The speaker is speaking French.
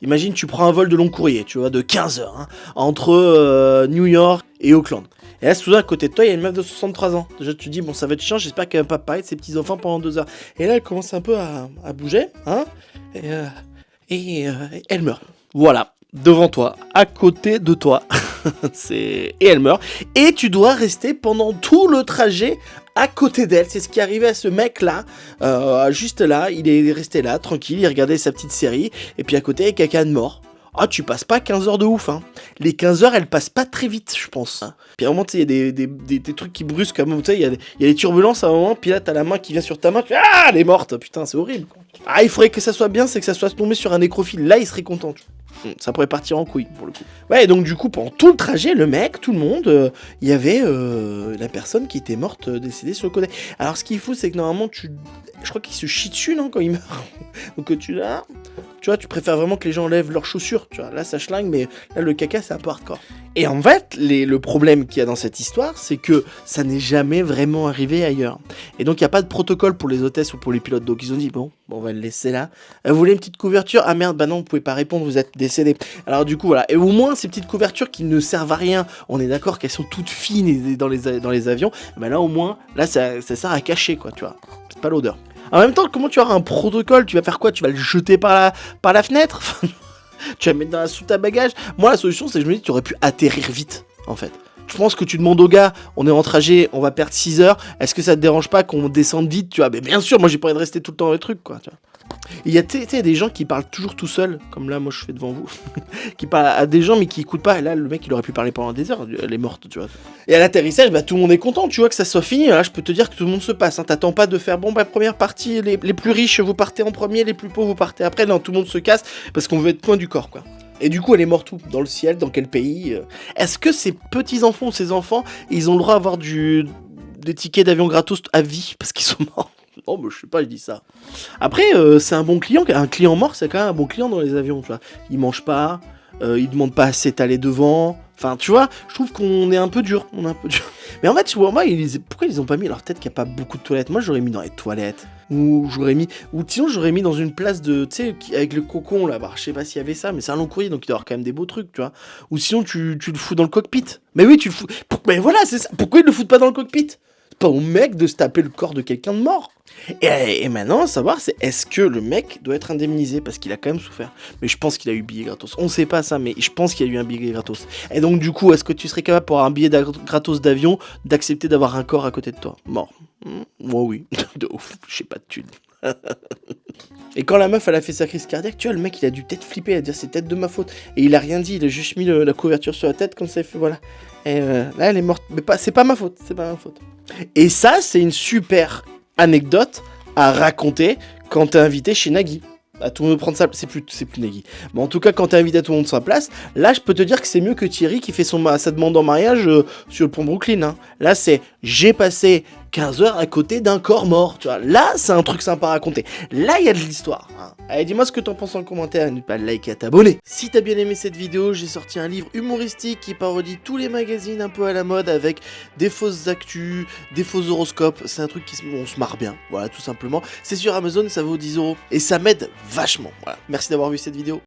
Imagine, tu prends un vol de long courrier, tu vois, de 15 heures, hein, entre New York et Auckland. Et là, soudain, à côté de toi, il y a une meuf de 63 ans. Déjà, tu te dis, bon, ça va être chiant, j'espère qu'elle va pas parler de ses petits-enfants pendant 2 heures. Et là, elle commence un peu à bouger, hein, et elle meurt. Voilà, devant toi, à côté de toi. Et elle meurt. Et tu dois rester pendant tout le trajet à côté d'elle. C'est ce qui est arrivé à ce mec-là. Juste là, il est resté là, tranquille, il regardait sa petite série. Et puis à côté, il y a quelqu'un de mort. Ah, tu passes pas 15 heures de ouf, hein. Les 15 heures, elles passent pas très vite, je pense. Puis à un moment, tu sais, il y a des trucs qui brusquent, comme tu sais, il y a des turbulences à un moment, puis là, t'as la main qui vient sur ta main, tu fais, ah, elle est morte, putain, c'est horrible, quoi. Ah, il faudrait que ça soit bien, c'est que ça soit tombé sur un nécrophile. Là, il serait content, tu vois. Ça pourrait partir en couille, pour le coup. Ouais, et donc du coup, pendant tout le trajet, le mec, tout le monde, il y avait la personne qui était morte, décédée sur le côté. Alors, ce qu'il faut, c'est que normalement, je crois qu'il se chie dessus, non, quand il meurt. Donc tu vois, tu préfères vraiment que les gens enlèvent leurs chaussures, tu vois. Là, ça schlingue, mais là, le caca, c'est un peu hardcore. Et en fait, le problème qu'il y a dans cette histoire, c'est que ça n'est jamais vraiment arrivé ailleurs. Et donc, il n'y a pas de protocole pour les hôtesses ou pour les pilotes. Donc, ils ont dit, bon, on va le laisser là. Vous voulez une petite couverture? Ah merde, bah non, vous pouvez pas répondre, vous êtes décédé. Alors, du coup, voilà. Et au moins, ces petites couvertures qui ne servent à rien, on est d'accord qu'elles sont toutes fines dans les avions, bah là, au moins, là, ça sert à cacher, quoi, tu vois. C'est pas l'odeur. En même temps, comment tu auras un protocole? Tu vas faire quoi? Tu vas le jeter par la fenêtre? Tu vas le mettre dans la soute à bagages? Moi, la solution, c'est que je me dis que tu aurais pu atterrir vite, en fait. Je pense que tu demandes au gars, on est en trajet, on va perdre 6 heures, est-ce que ça te dérange pas qu'on descende vite, tu vois? Mais bien sûr, moi j'ai pas envie de rester tout le temps dans les trucs, quoi, tu vois. Il y a des gens qui parlent toujours tout seuls, comme là, moi je fais devant vous, qui parlent à des gens mais qui écoutent pas, et là le mec il aurait pu parler pendant des heures, elle est morte, tu vois. Et à l'atterrissage, bah tout le monde est content, tu vois, que ça soit fini, là je peux te dire que tout le monde se passe, hein. T'attends pas de faire, bon bah première partie, les plus riches vous partez en premier, les plus pauvres vous partez après, non, tout le monde se casse, parce qu'on veut être point du corps, quoi. Et du coup, elle est morte où? Dans le ciel? Dans quel pays? Est-ce que ces petits-enfants ou ces enfants, ils ont le droit d'avoir des tickets d'avion gratos à vie parce qu'ils sont morts? Non, mais je sais pas, je dis ça. Après, c'est un bon client. Un client mort, c'est quand même un bon client dans les avions, tu vois. Il mange pas, il demande pas à s'étaler devant. Enfin, tu vois, je trouve qu'on est un peu dur. Mais en fait, tu vois, moi, pourquoi ils ont pas mis? Alors, peut-être qu'il n'y a pas beaucoup de toilettes. Moi, j'aurais mis dans les toilettes. Ou sinon, j'aurais mis dans une place de, tu sais, avec le cocon, là. Bah, je sais pas s'il y avait ça, mais c'est un long courrier, donc il doit y avoir quand même des beaux trucs, tu vois. Ou sinon, tu le fous dans le cockpit. Mais oui, tu le fous. Mais voilà, c'est ça. Pourquoi ils le foutent pas dans le cockpit? C'est pas au mec de se taper le corps de quelqu'un de mort. Et maintenant, savoir, c'est est-ce que le mec doit être indemnisé parce qu'il a quand même souffert. Mais je pense qu'il a eu billet gratos. On sait pas ça, mais je pense qu'il y a eu un billet gratos. Et donc, du coup, est-ce que tu serais capable pour un billet gratos d'avion d'accepter d'avoir un corps à côté de toi? Mort. Moi, oui. De ouf. Je sais pas de thunes. Et quand la meuf elle a fait sa crise cardiaque, tu vois, le mec il a dû peut-être flipper, à dire c'est peut-être de ma faute. Et il a rien dit, il a juste mis la couverture sur la tête comme ça, il fait voilà. Et là elle est morte. Mais c'est pas ma faute, c'est pas ma faute. Et ça, c'est une super anecdote à raconter quand t'es invité chez Nagui. À tout le monde prendre sa place, c'est plus Nagui. Mais en tout cas, quand t'es invité à tout le monde sa place, là, je peux te dire que c'est mieux que Thierry qui fait sa demande en mariage sur le pont Brooklyn. Hein. Là, c'est j'ai passé 15 heures à côté d'un corps mort. Tu vois, là, c'est un truc sympa à raconter. Là, il y a de l'histoire. Hein. Allez, dis-moi ce que t'en penses en commentaire. N'oublie pas de liker et à t'abonner. Si t'as bien aimé cette vidéo, j'ai sorti un livre humoristique qui parodie tous les magazines un peu à la mode avec des fausses actus, des faux horoscopes. C'est un truc on se marre bien. Voilà, tout simplement. C'est sur Amazon, ça vaut 10 €. Et ça m'aide vachement. Voilà. Merci d'avoir vu cette vidéo.